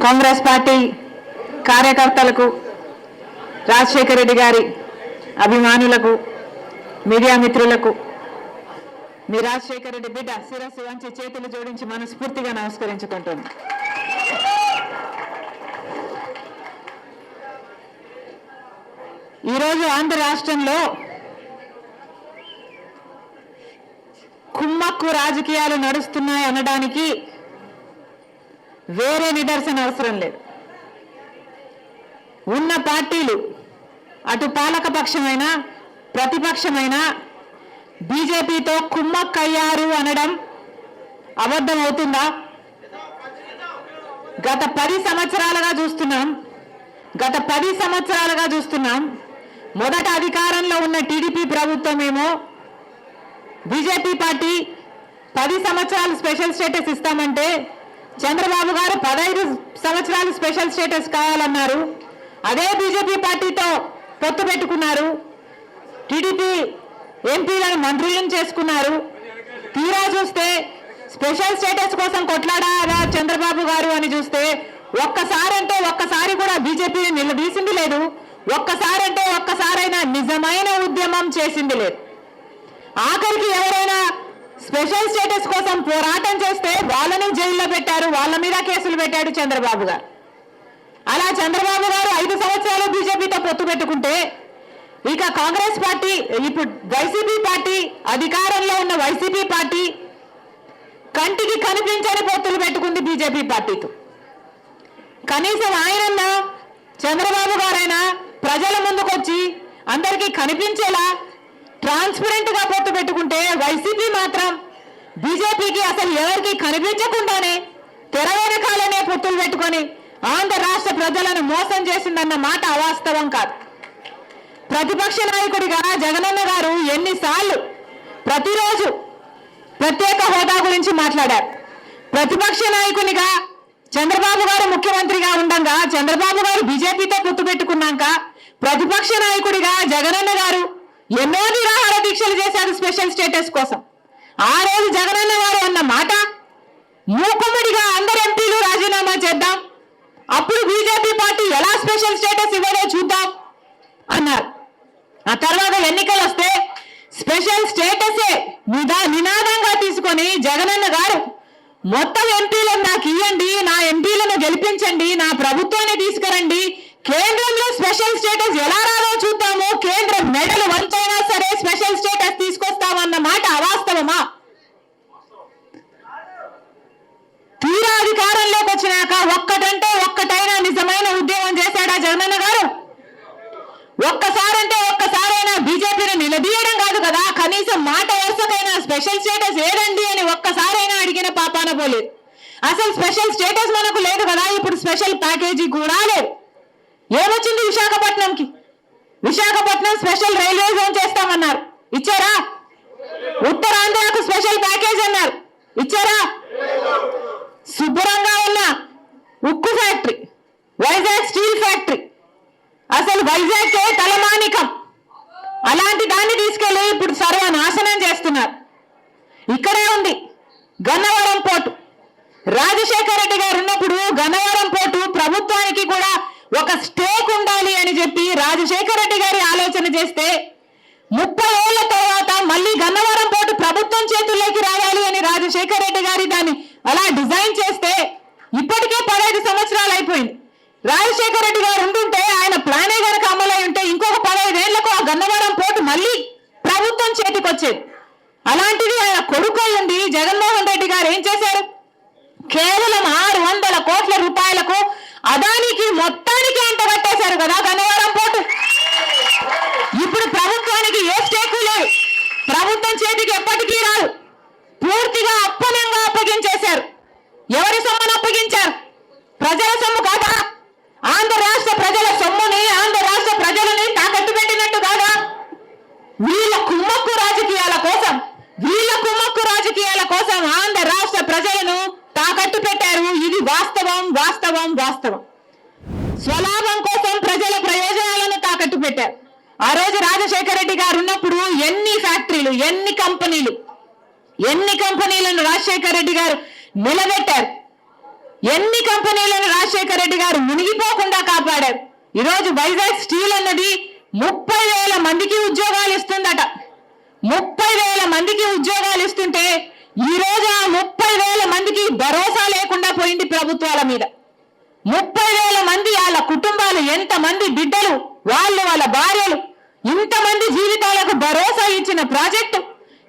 Congress party కార్యకర్తలకు, రాజశేఖర రెడ్డి గారి అభిమానులకు, మీడియా మిత్రులకు మీ రాజశేఖర రెడ్డి బిడ్డ శిరస్సు వంచి చేతులు జోడించి మనస్ఫూర్తిగా నమస్కరించుకుంటుంది. ఈరోజు ఆంధ్ర రాష్ట్రంలో కుమ్మక్కు రాజకీయాలు నడుస్తున్నాయి అనడానికి వేరే నిదర్శన అవసరం లేదు. ఉన్న పార్టీలు అటు పాలకపక్షమైనా ప్రతిపక్షమైనా బీజేపీతో కుమ్మక్కయ్యారు అనడం అబద్ధం అవుతుందా? గత 10 సంవత్సరాలుగా చూస్తున్నాం. మొదట అధికారంలో ఉన్న టీడీపీ ప్రభుత్వమేమో బీజేపీ పార్టీ 10 సంవత్సరాలు స్పెషల్ స్టేటస్ ఇస్తామంటే చంద్రబాబు గారు 15 సంవత్సరాలు స్పెషల్ స్టేటస్ కావాలన్నారు. అదే బీజేపీ పార్టీతో పొత్తు పెట్టుకున్నారు. టీడీపీ ఎంపీలను మంత్రులను చేసుకున్నారు. తీరా చూస్తే స్పెషల్ స్టేటస్ కోసం కొట్లాడారా చంద్రబాబు గారు అని చూస్తే ఒక్కసారి కూడా బీజేపీని నిలదీసింది లేదు. ఒక్కసారైనా నిజమైన ఉద్యమం చేసింది లేదు. ఆఖరికి ఎవరైనా స్పెషల్ స్టేటస్ కోసం పోరాటం చేస్తే వాళ్ళని జైల్లో పెట్టారు, వాళ్ళ మీద కేసులు పెట్టాడు చంద్రబాబు గారు. అలా చంద్రబాబు గారు 5 సంవత్సరాలు బీజేపీతో పొత్తు పెట్టుకుంటే ఇక కాంగ్రెస్ పార్టీ, ఇప్పుడు వైసీపీ పార్టీ, అధికారంలో ఉన్న వైసీపీ పార్టీ కంటికి కనిపించని పొత్తులు పెట్టుకుంది బీజేపీ పార్టీతో. కనీసం ఆయనన్నా చంద్రబాబు గారైనా ప్రజల ముందుకొచ్చి అందరికీ కనిపించేలా ట్రాన్స్పరెంట్ గా పొత్తు పెట్టుకుంటే వైసీపీ మాత్రం బీజేపీకి అసలు ఎవరికి కనిపించకుండానే తెర వెనకాలనే పొత్తులు పెట్టుకొని ఆంధ్ర రాష్ట్ర ప్రజలను మోసం చేసిందన్న మాట అవాస్తవం కాదు. ప్రతిపక్ష నాయకుడిగా జగనన్న గారు ఎన్నిసార్లు ప్రతిరోజు ప్రత్యేక హోదా గురించి మాట్లాడారు. ప్రతిపక్ష నాయకునిగా చంద్రబాబు గారు ముఖ్యమంత్రిగా ఉండగా, చంద్రబాబు గారు బీజేపీతో పొత్తు పెట్టుకున్నాక ప్రతిపక్ష నాయకుడిగా జగనన్న గారు ఎన్నో నిరాహార దీక్షలు చేశారు స్పెషల్ స్టేటస్ కోసం. ఆ రోజు జగనన్న గారు అన్న మాట, మూకుమ్మడిగా అందరు ఎంపీలు రాజీనామా చేద్దాం, అప్పుడు బీజేపీ పార్టీ ఎలా స్పెషల్ స్టేటస్ ఇవ్వదో చూద్దాం అన్నారు. ఆ తర్వాత ఎన్నికలు వస్తే స్పెషల్ స్టేటసే నినాదంగా తీసుకొని జగనన్న గారు మొత్తం ఎంపీలను నాకు ఇవ్వండి, నా ఎంపీలను గెలిపించండి, నా ప్రభుత్వాన్ని తీసుకురండి, కేంద్రంలో స్పెషల్ స్టేటస్ ఎలా రాదో చూద్దాము, కేంద్ర మెడలు వంచైనా సరే స్పెషల్ స్టేటస్ తీసుకొస్తామన్న మాట అవాస్తవమా? తీరా అధికారంలోకి వచ్చినాక ఒక్కటైనా నిజమైన ఉద్యమం చేశాడా జగనన్న గారు? ఒక్కసారైనా బీజేపీని నిలదీయడం కాదు కదా, కనీసం మాట వరుసకైనా స్పెషల్ స్టేటస్ ఏదండి అని ఒక్కసారైనా అడిగిన పాపాన పోలేదు. అసలు స్పెషల్ స్టేటస్ మనకు లేదు కదా, ఇప్పుడు స్పెషల్ ప్యాకేజీ కూడా లేదు. ఏమొచ్చింది విశాఖపట్నంకి? విశాఖపట్నం స్పెషల్ రైల్వే జోన్ చేస్తామన్నారు, ఇచ్చారా? ఉత్తరాంధ్రకు స్పెషల్ ప్యాకేజ్ అన్నారు, ఇచ్చారా? శుభ్రంగా ఉన్న ఉక్కు ఫ్యాక్టరీ, వైజాగ్ స్టీల్ ఫ్యాక్టరీ, అసలు వైజాగ్ తలమానికం, అలాంటి దాన్ని తీసుకెళ్లి ఇప్పుడు సర్వనాశనం చేస్తున్నారు. ఇక్కడే ఉంది గన్నవరం పోర్టు. రాజశేఖర రెడ్డి గారు ఉన్నప్పుడు గన్నవరం పోర్టు ప్రభుత్వానికి కూడా ఒక స్టేక్ ఉండాలి అని చెప్పి రాజశేఖర రెడ్డి గారి ఆలోచన చేస్తే 30 ఏళ్ల తర్వాత మళ్ళీ గన్నవరం పోర్టు ప్రభుత్వం చేతుల్లోకి రావాలి అని రాజశేఖర రెడ్డి గారి దాన్ని అలా డిజైన్ చేస్తే ఇప్పటికే 15 సంవత్సరాలు అయిపోయింది. రాజశేఖర రెడ్డి గారు ఉంటుంటే, ఆయన ప్లానే కనుక అమలై ఉంటే ఇంకొక 15 ఏళ్లకు ఆ గన్నవరం పోర్టు మళ్ళీ ప్రభుత్వం చేతికి వచ్చేది. అలాంటిది ఆయన కొడుకు ఉండి జగన్మోహన్ రెడ్డి గారు ఏం చేశారు? కేవలం 600 కోట్ల రూపాయలకు అదానికి మొత్తానికి అంటగట్టేశారు కదా గన్నవరం పోర్టు. ఇప్పుడు ప్రభుత్వానికి ఏ స్టేకు లేదు, ప్రభుత్వం చేతికి ఎప్పటికీ రాదు, పూర్తిగా అప్పనంగా అప్పగించేశారు. ఎవరి సొమ్మును అప్పగించారు? ప్రజల సొమ్ము కాదా? ఆంధ్ర రాష్ట్ర ప్రజల సొమ్ముని, ఆంధ్ర రాష్ట్ర ప్రజలని తాకట్టు పెట్టినట్టు కాదా? వీళ్ళ కుమ్మక్కు రాజకీయాల కోసం ఆంధ్ర రాష్ట్ర ప్రజలను తాకట్టు పెట్టారు. ఇది వాస్తవం. స్వలాభం కోసం ప్రజల ప్రయోజనాలను తాకట్టు పెట్టారు. ఆ రోజు రాజశేఖర రెడ్డి గారు ఉన్నప్పుడు ఎన్ని ఫ్యాక్టరీలు, ఎన్ని కంపెనీలను రాజశేఖర రెడ్డి గారు నిలబెట్టారు. ఎన్ని కంపెనీలను రాజశేఖర గారు మునిగిపోకుండా కాపాడారు. ఈరోజు వైజాగ్ స్టీల్ అన్నది 30,000 మందికి ఉద్యోగాలు ఇస్తుందట. 30,000 మందికి ఉద్యోగాలు ఇస్తుంటే ఈ రోజు ఆ 30,000 మందికి భరోసా లేకుండా పోయింది ప్రభుత్వాల మీద. 30,000 మంది వాళ్ళ కుటుంబాలు, ఎంతమంది బిడ్డలు, వాళ్ళ భార్యలు, ఇంతమంది జీవితాలకు భరోసా ఇచ్చిన ప్రాజెక్టు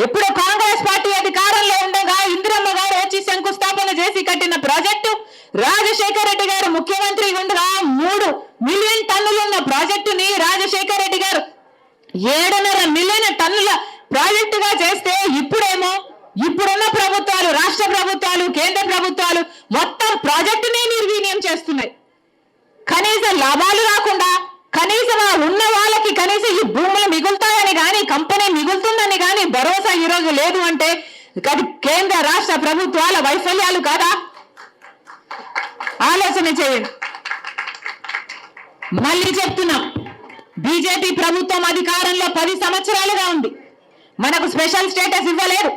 ఎప్పుడో కాంగ్రెస్ పార్టీ అధికారంలో ఉండగా ఇందిరమ్మ గారు వచ్చి శంకుస్థాపన చేసి కట్టిన ప్రాజెక్టు, రాజశేఖర రెడ్డి గారు ముఖ్యమంత్రి ఉండగా 3 మిలియన్ టన్నులున్న ప్రాజెక్టుని రాజశేఖర రెడ్డి గారు 7.5 మిలియన్ టన్నుల ప్రాజెక్టుగా చేస్తే ఇప్పుడేమో ఇప్పుడున్న ప్రభుత్వాలు, రాష్ట్ర ప్రభుత్వాలు, కేంద్ర ప్రభుత్వాలు మొత్తం ప్రాజెక్టునే నిర్వీర్యం చేస్తున్నాయి. కనీసం లాభాలు రాకుండా, కనీసం ఉన్న వాళ్ళకి కనీసం ఈ భూములు మిగులుతాయని కానీ, కంపెనీ మిగులుతుందని కానీ భరోసా ఈ రోజు లేదు అంటే అది కేంద్ర రాష్ట్ర ప్రభుత్వాల వైఫల్యాలు కాదా? ఆలోచన చేయండి. మళ్ళీ చెప్తున్నాం, బీజేపీ ప్రభుత్వం అధికారంలో 10 సంవత్సరాలుగా ఉంది. మనకు స్పెషల్ స్టేటస్ ఇవ్వలేదు.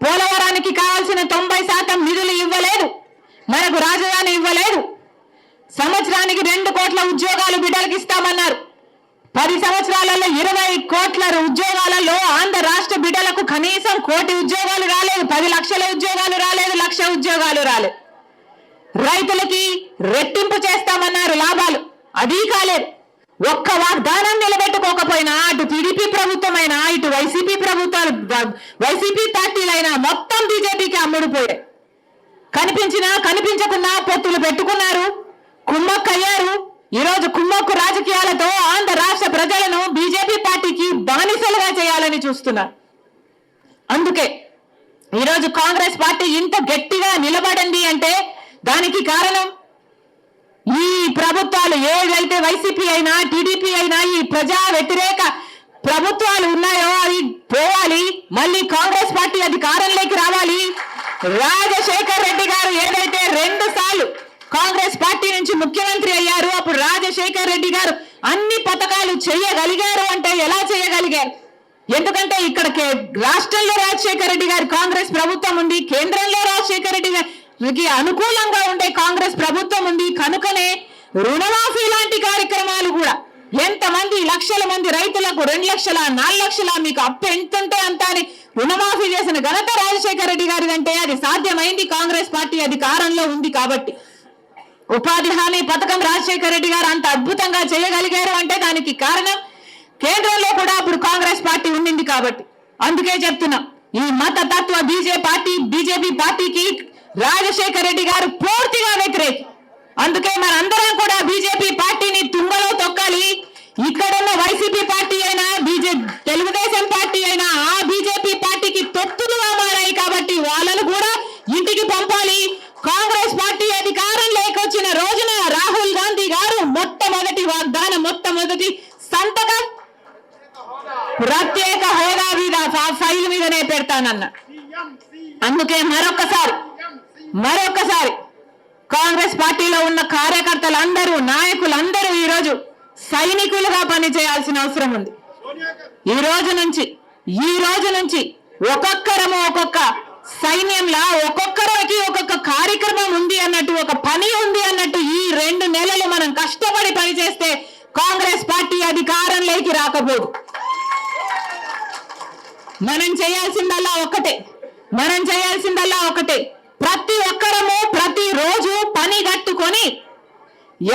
పోలవరానికి కావాల్సిన 90% నిధులు ఇవ్వలేదు. మనకు రాజధాని ఇవ్వలేదు. సంవత్సరానికి 2 కోట్ల ఉద్యోగాలు బిడ్డలకు ఇస్తామన్నారు. 10 సంవత్సరాలలో 20 కోట్ల ఉద్యోగాలలో ఆంధ్ర రాష్ట్ర బిడ్డలకు కనీసం 1 కోటి ఉద్యోగాలు రాలేదు. 10 లక్షల ఉద్యోగాలు రాలేదు. 1 లక్ష ఉద్యోగాలు రాలేదు. రైతులకి రెట్టింపు చేస్తామన్నారు లాభాలు, అది కాలేదు. ఒక్క వాగ్దానం నిలబెట్టుకోకపోయినా అటు టీడీపీ ప్రభుత్వమైనా ఇటు వైసీపీ ప్రభుత్వాలు, వైసీపీ పార్టీలైనా మొత్తం బీజేపీకి అమ్ముడుపోయాయి. కనిపించినా కనిపించకున్నా పొత్తులు పెట్టుకున్నారు, కుమ్మక్కయ్యారు. ఈరోజు కుమ్మక్కు రాజకీయాలతో ఆంధ్ర రాష్ట్ర ప్రజలను బీజేపీ పార్టీకి బానిసలుగా చేయాలని చూస్తున్నారు. అందుకే ఈరోజు కాంగ్రెస్ పార్టీ ఇంత గట్టిగా నిలబడింది అంటే దానికి కారణం ఈ ప్రభుత్వాలు ఏదైతే వైసీపీ అయినా టీడీపీ అయినా ఈ ప్రజా వ్యతిరేక ప్రభుత్వాలు ఉన్నాయో అవి పోవాలి, మళ్ళీ కాంగ్రెస్ పార్టీ అధికారంలోకి రావాలి. రాజశేఖర్ రెడ్డి గారు ఏదైతే 2 సార్లు కాంగ్రెస్ పార్టీ నుంచి ముఖ్యమంత్రి అయ్యారు, అప్పుడు రాజశేఖర్ రెడ్డి గారు అన్ని పథకాలు చేయగలిగారు అంటే ఎలా చేయగలిగారు? ఎందుకంటే ఇక్కడ రాష్ట్రంలో రాజశేఖర్ రెడ్డి గారు కాంగ్రెస్ ప్రభుత్వం ఉంది, కేంద్రంలో రాజశేఖర్ రెడ్డి గారికి అనుకూలంగా ఉండే కాంగ్రెస్ ప్రభుత్వం ఉంది. కనుకనే రుణమాఫీ లాంటి కార్యక్రమాలు కూడా ఎంతమంది లక్షల మంది రైతులకు 2 లక్షల 4 లక్షల మీకు అప్పు ఎంతుంటే అంత అని రుణమాఫీ చేసిన ఘనత రాజశేఖర రెడ్డి గారి అంటే అది సాధ్యమైంది కాంగ్రెస్ పార్టీ అధికారంలో ఉంది కాబట్టి. ఉపాధి హామీ పథకం రాజశేఖర రెడ్డి గారు అంత అద్భుతంగా చేయగలిగారు అంటే దానికి కారణం కేంద్రంలో కూడా అప్పుడు కాంగ్రెస్ పార్టీ ఉండింది కాబట్టి. అందుకే చెప్తున్నాం, ఈ మతతత్వ బీజేపీ పార్టీకి రాజశేఖర రెడ్డి గారు పూర్తిగా వ్యతిరేకి. అందుకే మనందరం కూడా బీజేపీ పార్టీని తుంగలో తొక్కాలి. ఇక్కడున్న వైసీపీ పార్టీ అయినా తెలుగుదేశం పార్టీ అయినా ఆ బీజేపీ పార్టీకి తొత్తులుగా మారాయి కాబట్టి వాళ్ళను కూడా ఇంటికి పంపాలి. కాంగ్రెస్ పార్టీ అధికారంలోకి వచ్చిన రోజున రాహుల్ గాంధీ గారు మొట్టమొదటి వాగ్దానం, మొట్టమొదటి సంతకం ప్రత్యేక హోదా మీద ఫైల్ మీదనే పెడతానన్న. అందుకే మరొకసారి కాంగ్రెస్ పార్టీలో ఉన్న కార్యకర్తలందరూ, నాయకులందరూ ఈరోజు సైనికులుగా పనిచేయాల్సిన అవసరం ఉంది. ఈ రోజు నుంచి ఒక్కొక్కరము ఒక్కొక్క సైన్యంలా ఒక్కొక్కరికి ఒక్కొక్క కార్యక్రమం ఉంది అన్నట్టు, ఒక పని ఉంది అన్నట్టు ఈ 2 నెలలు మనం కష్టపడి పనిచేస్తే కాంగ్రెస్ పార్టీ అధికారంలోకి రాకపోదు. మనం చేయాల్సిందల్లా ఒకటే, ప్రతి ఒక్కరము ప్రతిరోజు పని కట్టుకొని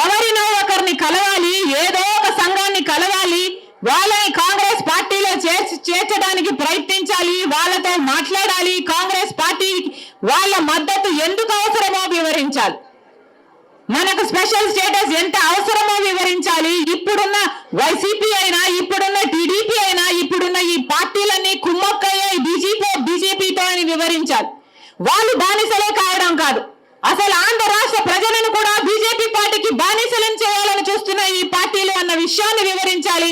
ఎవరినో ఒకరిని కలవాలి, ఏదో ఒక సంఘాన్ని కలవాలి, వాళ్ళని కాంగ్రెస్ పార్టీలో చేర్చడానికి ప్రయత్నించాలి, వాళ్ళతో మాట్లాడాలి, కాంగ్రెస్ పార్టీ వాళ్ళ మద్దతు ఎందుకు అవసరమో వివరించాలి, మనకు స్పెషల్ స్టేటస్ ఎంత అవసరమో వివరించాలి. ఇప్పుడున్న వైసీపీ అయినా, ఇప్పుడున్న టీడీపీ అయినా, ఇప్పుడున్న ఈ పార్టీలన్నీ కుమ్మక్కయ్యాయి బీజేపీతో అని వివరించాలి. వాళ్ళు బానిసలే కావడం కాదు, అసలు ఆంధ్ర రాష్ట్ర ప్రజలను కూడా బీజేపీ పార్టీకి బానిసలను చేయాలని చూస్తున్న ఈ పార్టీలు అన్న విషయాన్ని వివరించాలి.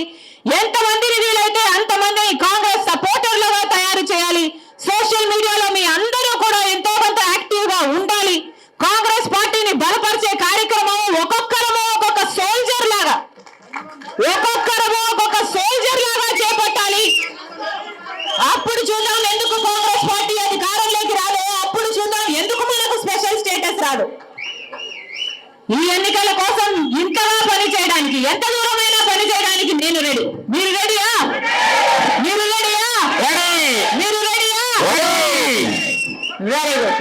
ఎంతమందిని వీలైతే అంతమందిని కాంగ్రెస్ సపోర్టర్లుగా తయారు చేయాలి. సోషల్ మీడియాలో మీ అందరూ కూడా ఎంతో కొంత యాక్టివ్ గా ఉండాలి. కాంగ్రెస్ పార్టీని బలపరిచే కార్యక్రమం ఒక్కొక్కరము ఒక్కొక్క సోల్జర్ లాగా చేపట్టాలి. అప్పుడు చూద్దాం ఎందుకు కాంగ్రెస్ పార్టీ అధికారంలోకి రాదు, అప్పుడు చూద్దాం ఎందుకు మనకు స్పెషల్ స్టేటస్ రాదు. ఈ ఎన్నికల కోసం ఇంతగా పని చేయడానికి, ఎంత దూరమైనా పని చేయడానికి నేను రెడీ. మీరు రెడీయా? మీరు రెడీయా? మీరు రెడీయా? Very good.